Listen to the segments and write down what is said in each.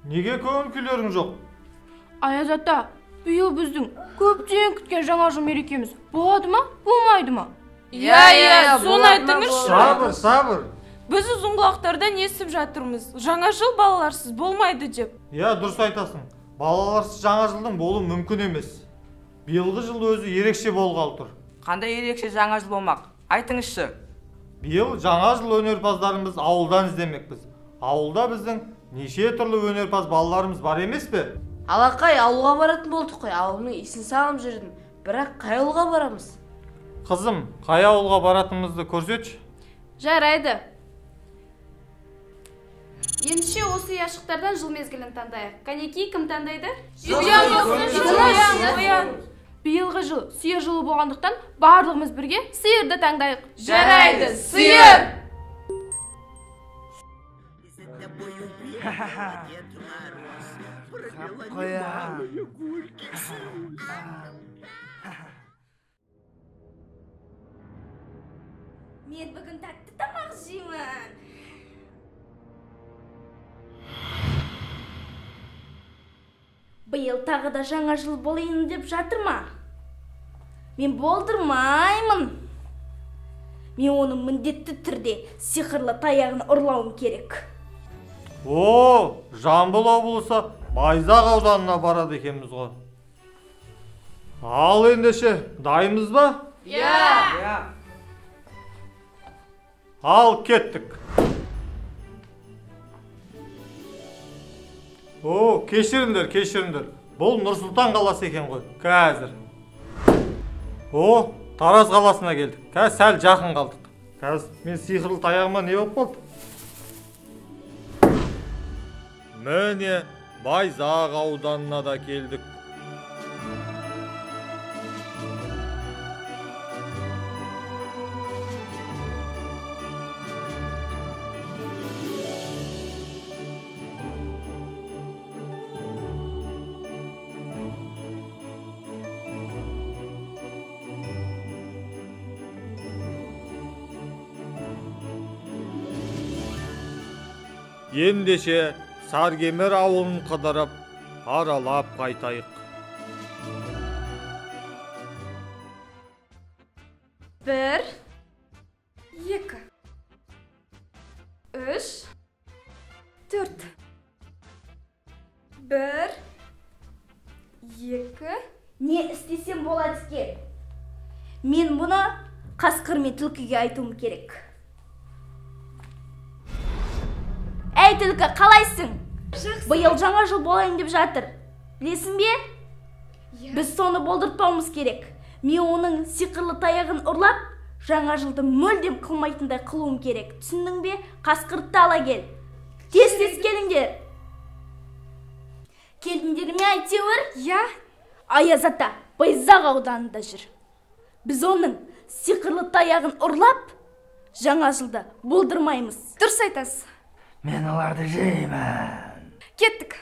Неге көңіл күйлерің жоқ? Ayaz ata, биыл біздің көптен күткен жаңа жыл мерекеміз болады ма, болмайды ма? Иә, соны айтыңызшы. Сабыр. Біз ұзын құлақтардан естіп жатырмыз. Жаңа жыл балаларсыз болмайды деп. Иә, дұрыс айтасың. Балаларсыз жаңа жылдың болу мүмкін емес. Биылғы жыл өзі ерекше болғалы тұр. Қандай ерекше жаңа жыл болмақ? Айтыңызшы. Биыл жаңа жыл өнерпаздарымыз ауылдан іздемекпіз. Ауылда біздің неше түрлі өнерпаз балаларымыз бар емес пе? Алақай, ауылға баратын болдық қой. Ауылның исін сағынып жүрдім. Бірақ қай ауылға барамыз? Қызым, қай ауылға баратынымызды көрсетші. Жарайды. Ендеше осы яшықтардан жыл мезгілін таңдайық. Кәнеки кім таңдайды? Оян. Биылғы жыл сиыр жылы болғандықтан барлығымыз бірге сиырды таңдайық. Жарайды, сиыр. Мен бүгін тәтті тамақ жеймін. Биыл тағы да жаңа жыл болайын деп жатыр ма? Мен болдырмаймын. Мен оның міндетті түрде сиқырлы таяғын ұрлауым керек. О, Жамбыл облысы Байзақ ауданына барады екенбіз ғой. Ал ендеше, дайынбыз ба? Иә. Ал кеттік. О, кешіріңдер. Бұл Нұрсұлтан қаласы екен ғой, қазір. О, Тараз қаласына келдік. Қазір сәл жақын қалдық. Қазір мен сиқырлы таяғыма не болып қалды? Міне, Байзақ ауданына да келдік. Ендеше Саркемер ауылын қыдырып, аралап қайтайық. 1, 2, 3, 4. 1, 2. Не істесем болады екен? Мен бұны қасқыр мен түлкіге айтуым керек. Әй түлкі, қалайсың? Биыл жаңа жыл болайын деп жатыр. Білесің бе? Біз соны болдыртпауымыз керек. Мен оның сиқырлы таяғын ұрлап, жаңа жылды мүлдем қылмайтындай қылуым керек. Түсіндің бе? Қасқыртты ала кел. Тез келіңдер. Келдіңдер ме әйтеуір? Иә. Ayaz ата Байзақ ауданында жүр. Біз оның сиқырлы таяғын ұрлап, жаңа жылды болдырмаймыз. Дұрыс айтасыз. Мен оларды жеймін. Кеттік.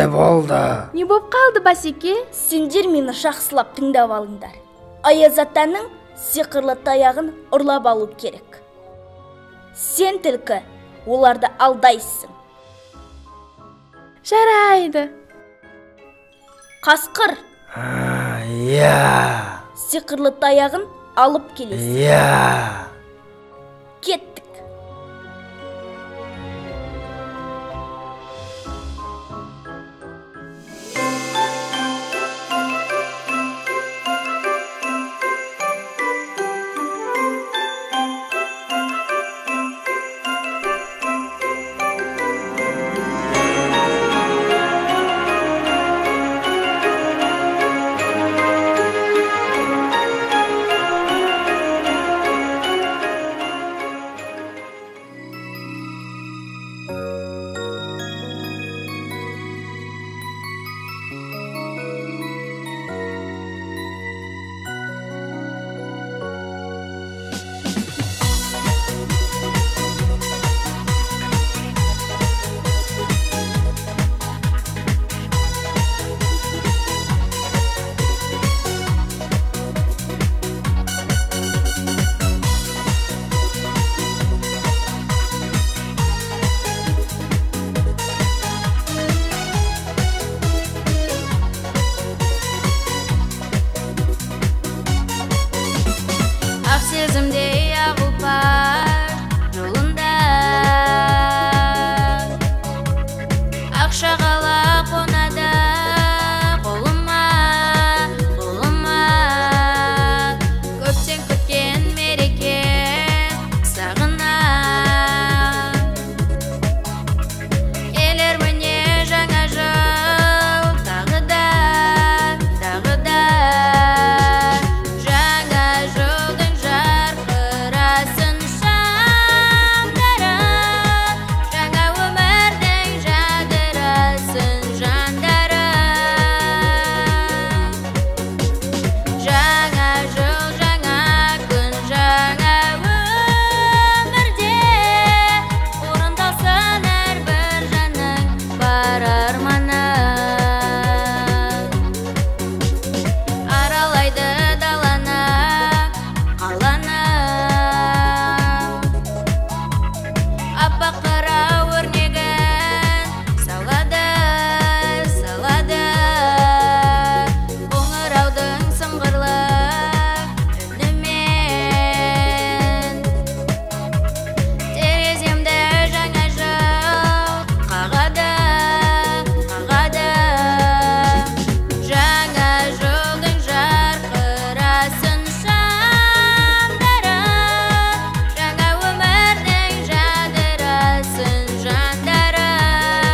болды? Не болып қалды, Басеке? Сендер мені жақсылап тыңдап алыңдар. Аяз атаның сиқырлы таяғын ұрлап алу керек. Сен түлкі, оларды алдайсың. Жарайды. Қасқыр, Иә. сиқырлы таяғын алып келесің. Иә. Кеттік. бар арманы, орындалсын әрбір жанның бар арманы. Жаңа өмірдің жадырасын жандарым. Жаңа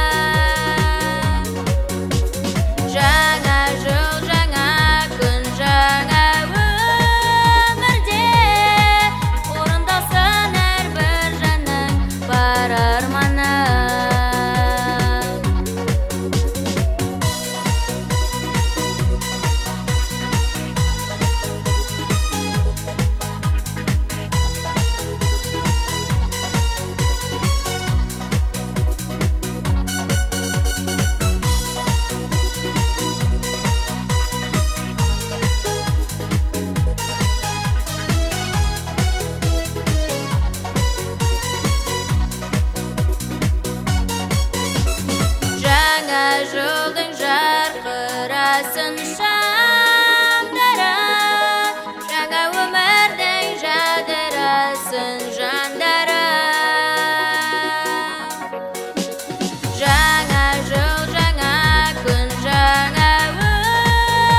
өмірдің жадырасын жандарым. Бар арманы, орындалсын әрбір жанның бар арманы. Жаңа өмірдің жадырасын жандарым. Бар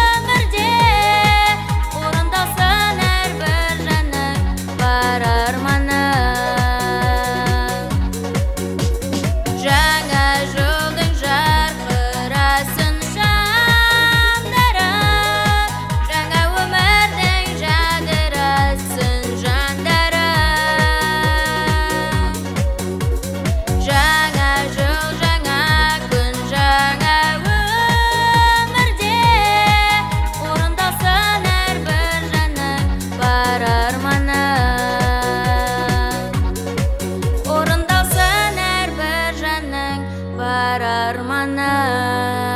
арманы, орындалсын әрбір жанның бар арманы. Жаңа өмірдің жадырасын жандарым. Бар арманы, орындалсын әрбір жанның бар арманы.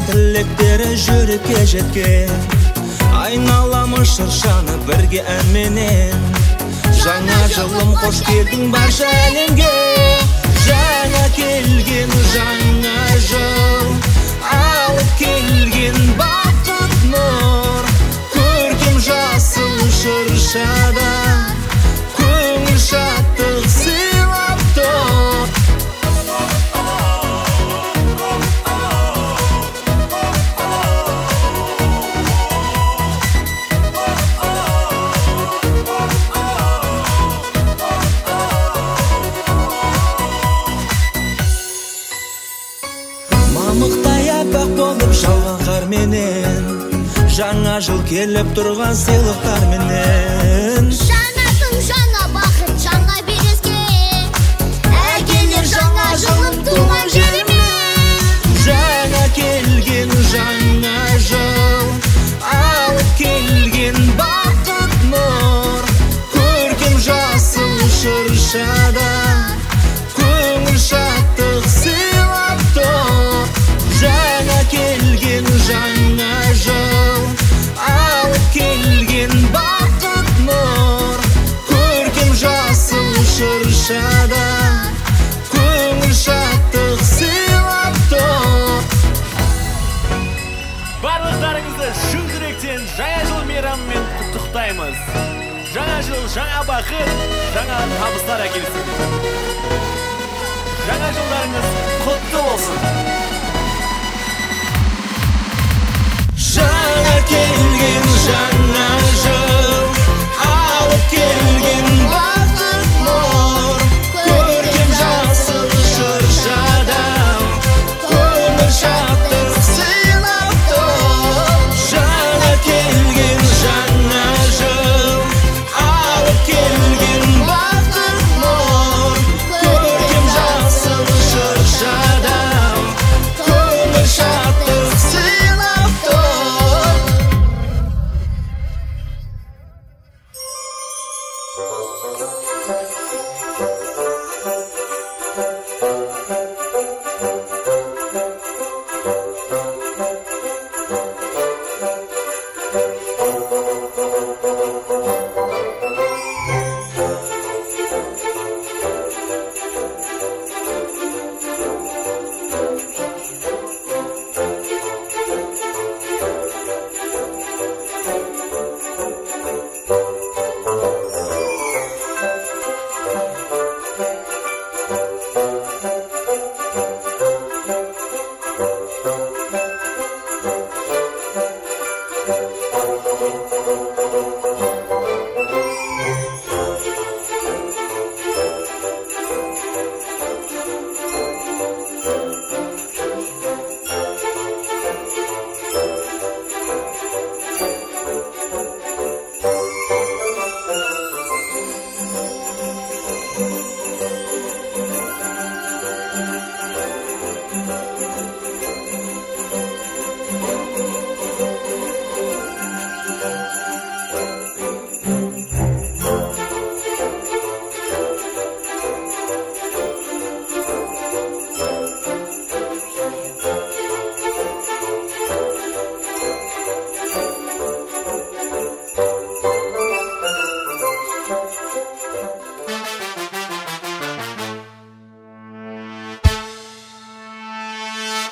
тілектері жүрекке жеткен. Айналамыз шыршаны бірге әнменен. Жаңа жылым қош келдің барша әлемге. Жаңа келген жаңа жыл, алып келген бақыт нұр. Көркем жасыл шыршада көңіл шаттық сыйлап тұр. Мамықтай аппақ болып жауған қарменен, жаңа жыл келіп тұрған сыйлықтарменен. Жаңа күн, жаңа бақыт, жаңа белеске, әкелер жаңа жылым туған жеріме. Жаңа келген жаңа жыл, алып келген бақыт нұр. Көркем жасыл шыршада көңіл шаттық сыйлап тұр. Жаңа келген жаңа жыл, алып келген бақыт нұр. Көркем жасыл шыршада көңіл шаттық сыйлап тұр. Барлықтарыңызды шын жүректен жаңа жыл мейрамымен құттықтаймыз. Жаңа жыл жаңа бақыт, жаңа табыстар әкелсін. Жаңа жылдарыңыз құтты болсын. Жаңа келген жаңа жыл, алып келген бақыт нұр. Көркем жасыл шыршада көңіл шаттық сыйлап тұр. Жаңа келген жаңа жыл, алып келген бақыт нұр. Көркем жасыл шыршада көңіл шаттық сыйлап тұр.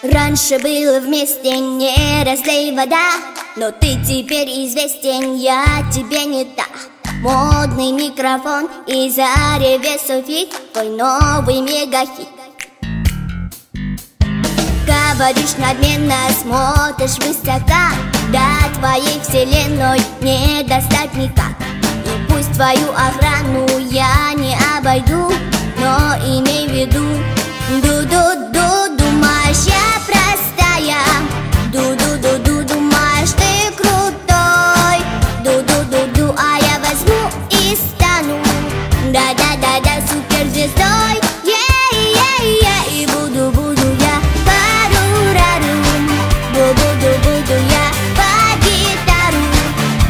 Раньше было вместе, не разлей вода, но ты теперь известен, я тебе не та. Модный микрофон и зареве Софи, твой новый мегахит. Говоришь надменно, смотришь высока, до твоей вселенной не достать никак. И пусть твою охрану я не обойду, но имей в виду, ду-ду-ду, думаешь я простая, ду-ду-ду-ду, думаешь ты крутой, ду-ду-ду-ду, а я возьму и стану, да-да-да-да, суперзвездой, и буду я пару-рару, буду я по гитару,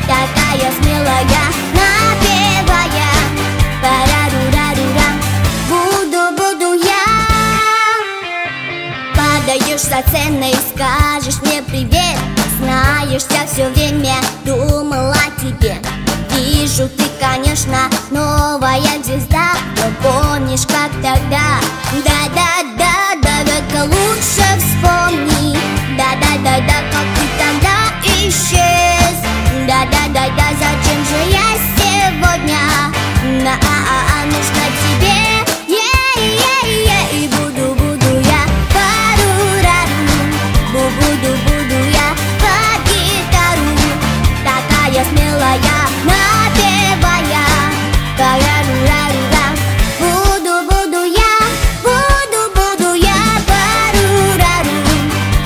такая смелая, напевая, парару-рару-рам, буду я. Подаешь со ценой, скажешь мне мне привет. Знаешь, я все время думала о тебе. Вижу, ты, конечно, новая звезда, но помнишь, как тогда? Да-да-да, давай-ка лучше вспомни. Да-да-да-да, как ты тогда исчез. Да-да-да-да, зачем же я сегодня нужна тебе? И буду я пару-рару, буду я под гитару, такая смелая, напевая, пару-рару-рам. Буду я пару-рару,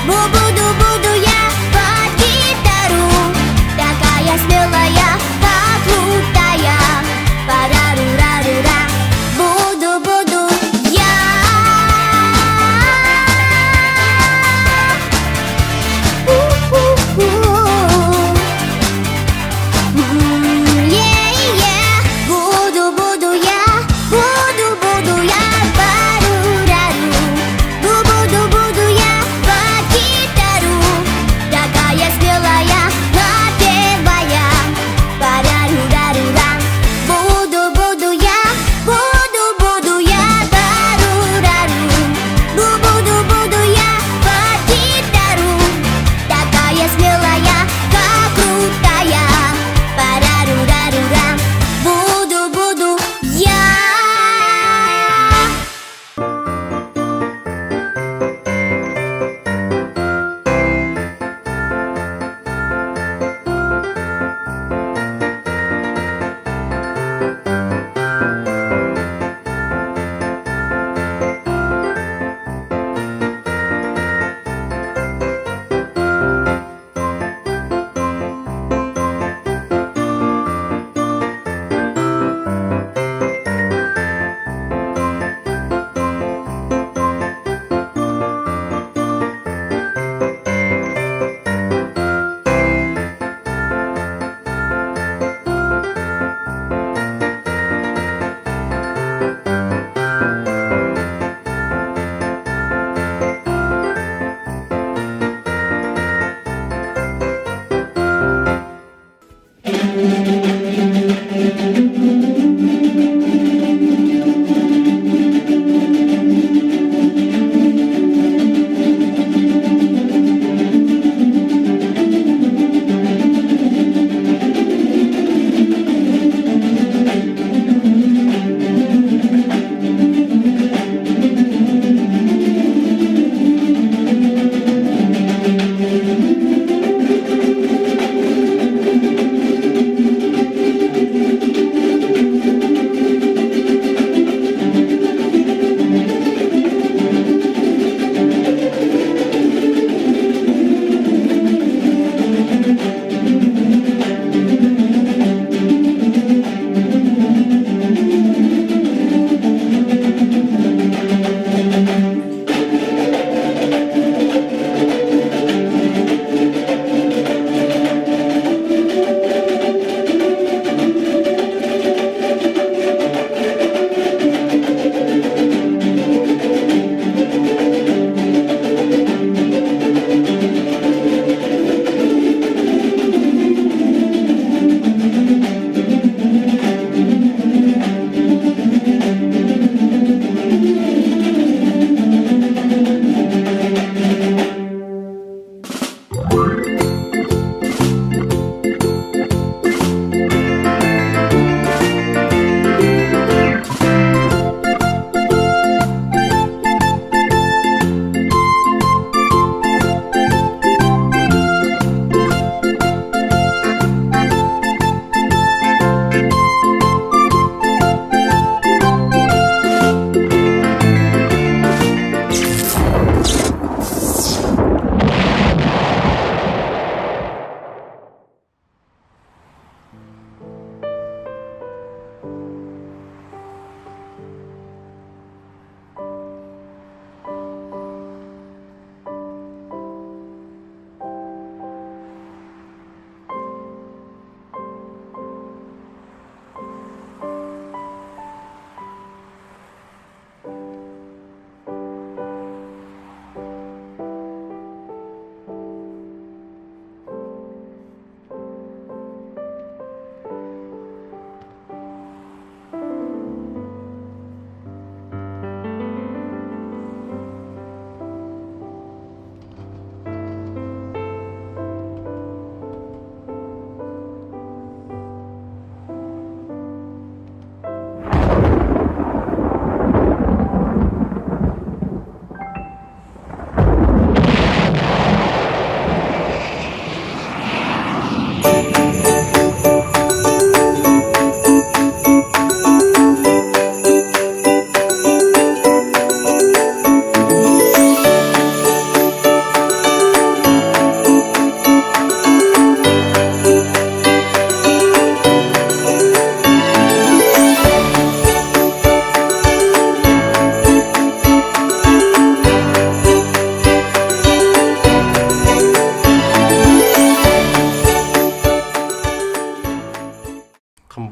буду я под гитару, такая смелая, крутая, пару-рару-рам. Буду я. Буду я пару-рару, буду я под гитару, такая смелая, напевая, пару-рару-рам. Буду я пару-рару, буду я под гитару, такая смелая, крутая, пару-рару-рам. Буду я.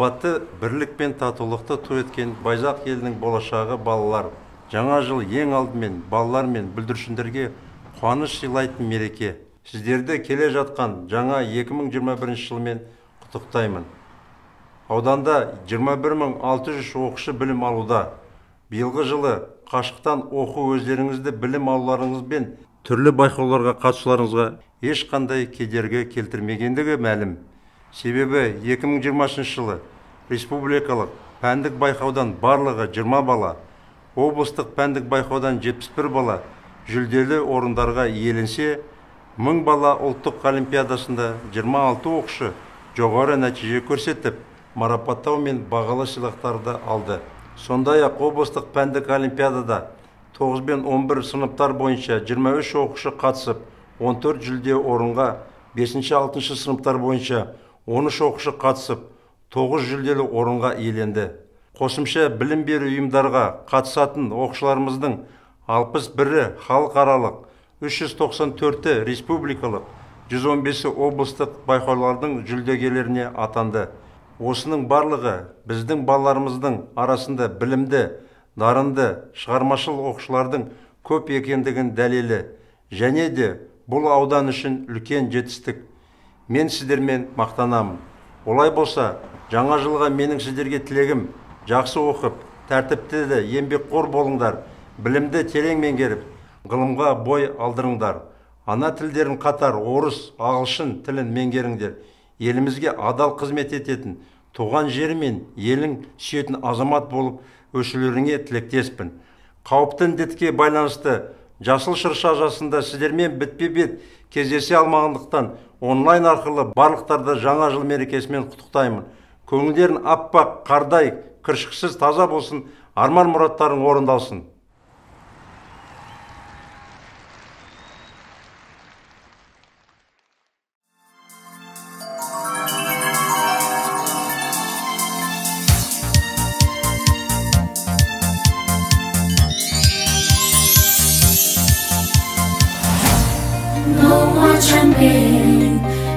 Қымбатты бірлік пен татулықты той еткен Байзақ елінің болашағы балалар. Жаңа жыл ең алдымен балалар мен бүлдіршіндерге қуаныш сыйлайтын мереке. Сіздерді келе жатқан жаңа 2021 жылмен құттықтаймын. Ауданда 21.600 оқушы білім алуда. Биылғы жылы қашықтан оқу өздеріңізді білім алуларыңызбен түрлі байқауларға қатысуларыңызға ешқандай кедергі келтірмегендігі мәлім. Себебі 2020 жылы республикалық пәндік байқаудан барлығы 20 бала, облыстық пәндік байқаудан 71 бала жүлделі орындарға иеленсе, 1000 бала ұлттық олимпиадасында 26 оқушы жоғары нәтиже көрсетіп, марапаттау мен бағалы сыйлықтарды алды. Сондай-ақ облыстық пәндік олимпиадада 9 бен 11 сыныптар бойынша 23 оқушы қатысып, 14 жүлде орынға, 5-6 сыныптар бойынша 13 оқушы қатысып, 9 жүлделі орынға иеленді. Қосымша білім беру ұйымдарға қатысатын оқушыларымыздың 61-і халықаралық, 394-і республикалық, 115-і облыстық байқаулардың жүлдегерлеріне атанды. Осының барлығы біздің балаларымыздың арасында білімді, дарынды, шығармашыл оқушылардың көп екендігін дәлелі, және де бұл аудан үшін үлкен жетістік. Мен сіздермен мақтанамын. Олай болса, жаңа жылға менің сіздерге тілегім: жақсы оқып, тәртіпті де еңбекқор болыңдар, білімді терең меңгеріп, ғылымға бой алдырыңдар. Ана тілдерін қатар орыс, ағылшын тілін меңгеріңдер. Елімізге адал қызмет ететін, туған жері мен елін сүйетін азамат болып өсулеріңе тілектеспін. Қауіпті індетке байланысты Жасыл Шырша жасында сіздермен бетпе-бет кездесе алмағандықтан онлайн арқылы барлықтарды жаңа жыл мерекесімен құттықтаймын. Көңілдерің аппақ қардай, кіршіксіз таза болсын, арман мұраттарың орындалсын.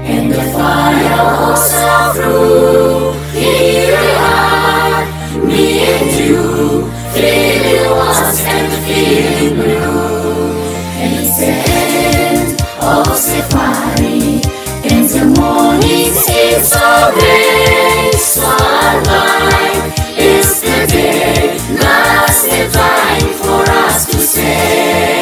And the fireworks are through. Here we are, me and you, feeling lost and feeling blue. And it's the end of safari, and the morning seems so bright. Starlight is the day, now's the time for us to say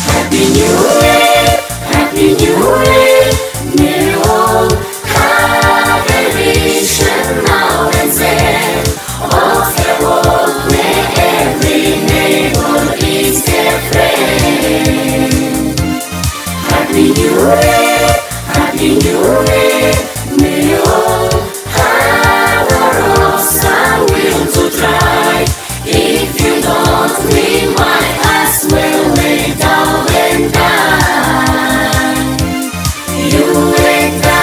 Happy New Year, Happy New Year. May all have a vision now and then of the world where every neighbor is their friend. Happy New Year, Happy New Year. May all have a awesome will to try. If you don't, we might as well lay down and die. You and I.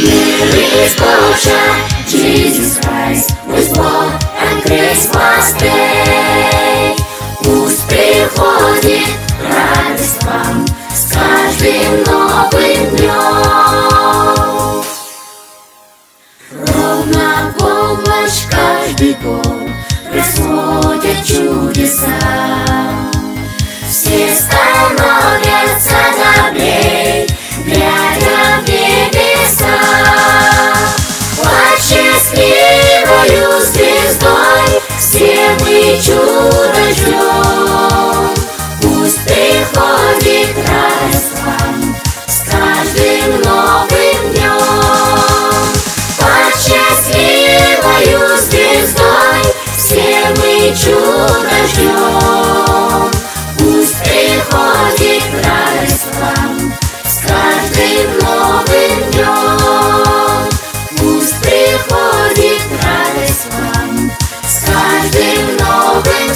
Mary is Portia, Jesus Christ was born on Christmas Day. Пусть приходит радость вам с каждым новым днем. Ровно помощь каждый год происходят чудеса. Все становятся добрей, глядя в небеса. Под счастливою звездой все мы чудо ждем. Пусть приходит радость вам с каждым новым днем. Под счастливою звездой все мы чудо ждем. Пусть приходит радость вам с каждым новым днем. Пусть приходит радость вам с каждым новым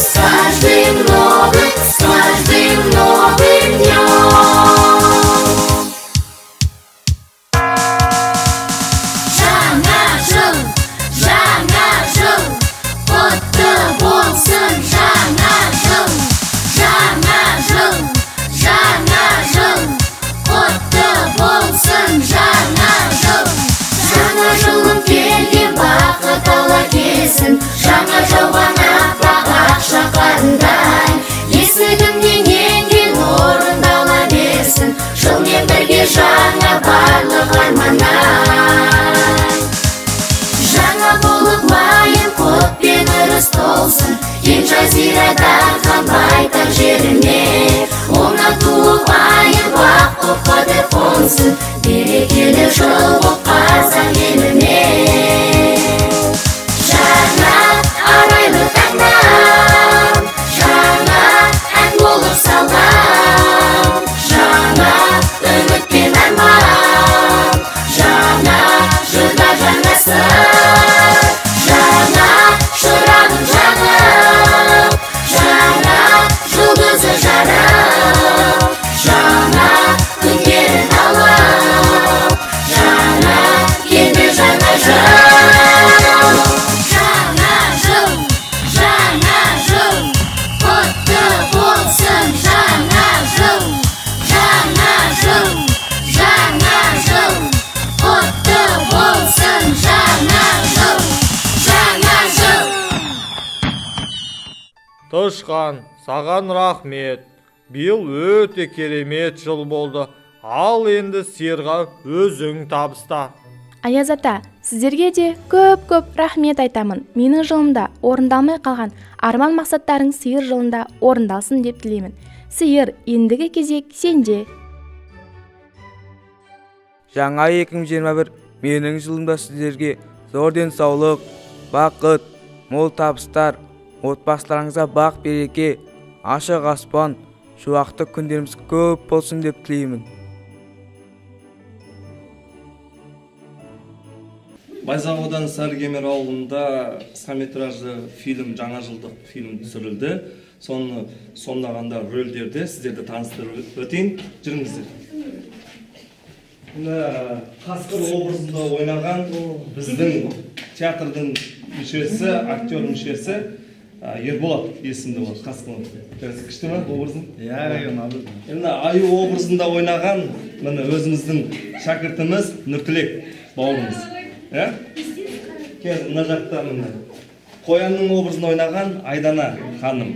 жазирада байтақ жеріне, оңа туып айыр бақ оқады қонсын, берекелі жыл боп қазақ еліне. Жаңа арайлы таңнан, жаңа ән болып салған, жаңа үміт пен арман, жаңа жылда жаңа сыр, жаңа шырағым жанып, жаңа жұлдызы жарып, жаңа күндерін алып, жаңа келді жаңа жыл. Жаңа жыл, құтты болсын жаңа жыл. Жаңа жыл, құтты болсын жаңа жыл. Жаңа жыл. Тышқан, саған рахмет. Биыл өте керемет жыл болды. Ал енді сиырға өзің табыста. Аяз ата, сіздерге де көп рахмет айтамын. Менің жылымда орындалмай қалған арман мақсаттарың сиыр жылында орындалсын деп тілеймін. Сиыр, ендігі кезек сенде. Жаңа 2021 менің жылымда сіздерге зор денсаулық, бақыт, мол табыстар, отбасыларыңызға бақ береке, ашық аспан, шуақты күндеріміз көп болсын деп тілеймін. Байзақ ауданы Сарыкемер ауылында қысқаметражды фильм, жаңа жылдық фильм түсірілді. Соны сомдағанда рөлдерді сіздерді таныстырып өтейін. Жүріңіздер. Қасқыр образында ойнаған біздің театрдың мүшесі, актер мүшесі Ерболат есімді болады. Қасқыр. Күшті ме образын? Енді аю образында ойнаған өзіміздің шәкіртіміз Нұртілек бауырымыз. Мына жақта қоянның образын ойнаған Айдана ханым,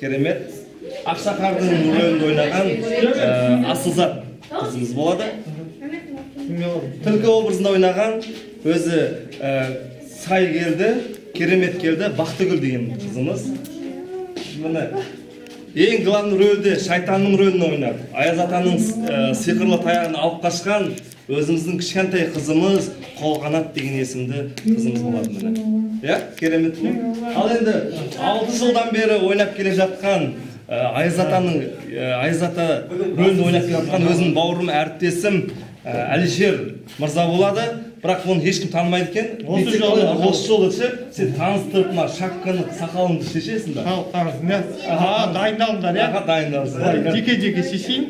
керемет. Ақшақардың рөлін ойнаған Асылзат қызымыз болады. Түлкі образында ойнаған өзі сай келді, керемет келді, Бақтыгүл деген қызымыз. Ең главный рөлде шайтанның рөлін ойнап, Аяз атаның сиқырлы таяғын алып қашқан өзіміздің кішкентай қызымыз Қолғанат деген есімді қызымыз болады. Керемет. Ал енді 6 жылдан бері ойнап келе жатқан Аяз ата рөлін ойнап келе жатқан өзімнің бауырым, әріптесім Әлишер мырза болады. Бірақ оны ешкім танымайды екен. Осы жолы сен таныстырып, шапканы, сақалыңды шешесің ба? Дайындалыңдар, дайындалыңдар. Жеке шешейін.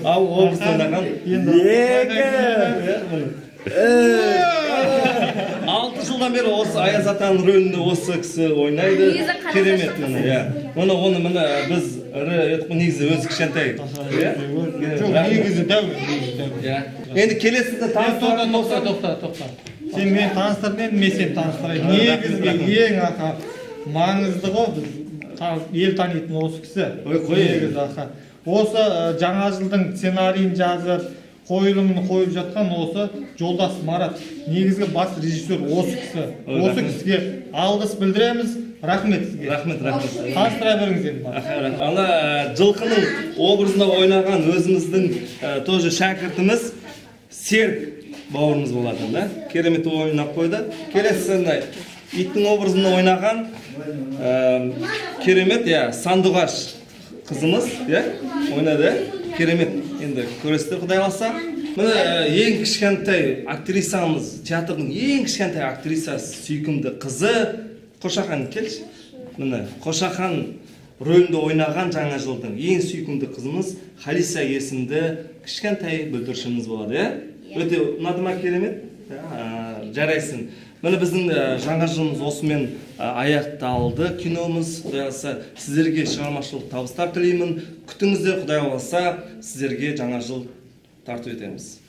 Ал образ ойнаған 6 жылдан бері осы Аяз атаның рөлінде осы кісі ойнайды. Керемет. Оны біз негізі өзі кішкентай. Негізі Енді келесізді таныстырған болса... Тоқта. Сен мен таныстырдың, мен сен таныстырайын. Негізгі ең маңызды ғой, ел танитын осы кісі. Осы жаңа жылдың сценарийін жазып, қойылымын қойып жатқан осы Жолдас Марат. Негізгі бас режиссер осы кісі. Осы кісіге алғыс білдіреміз. Рахмет сізге. Рахмет. Таныстыра беріңіз енді. Ана жылқының образында ойнаған өзіміздің тоже шәкіртіміз Серік бауырымыз болады. Керемет ойнап қойды. Келесі иттің образында ойнаған керемет Сандуғаш қызымыз ойнады. Керемет. Енді көресіздер, Құдай қаласа. Ең кішкентай актрисамыз, театрдың ең кішкентай актрисасы, сүйкімді қызы Қошақан келші. Қошақан рөлінде ойнаған жаңа жылдың ең сүйкімді қызымыз Халиса есімді кішкентай бүлдіршініміз болады. Өте ұнатыма керемет. Жарайсын. Біздің жаңа жылымыз осымен аяқталды. Киномыз, Құдай қаласа, сіздерге шығармашылық табыстар тілеймін. Күтіңіздер, Құдай қаласа, сіздерге жаңа жыл тарту етеміз.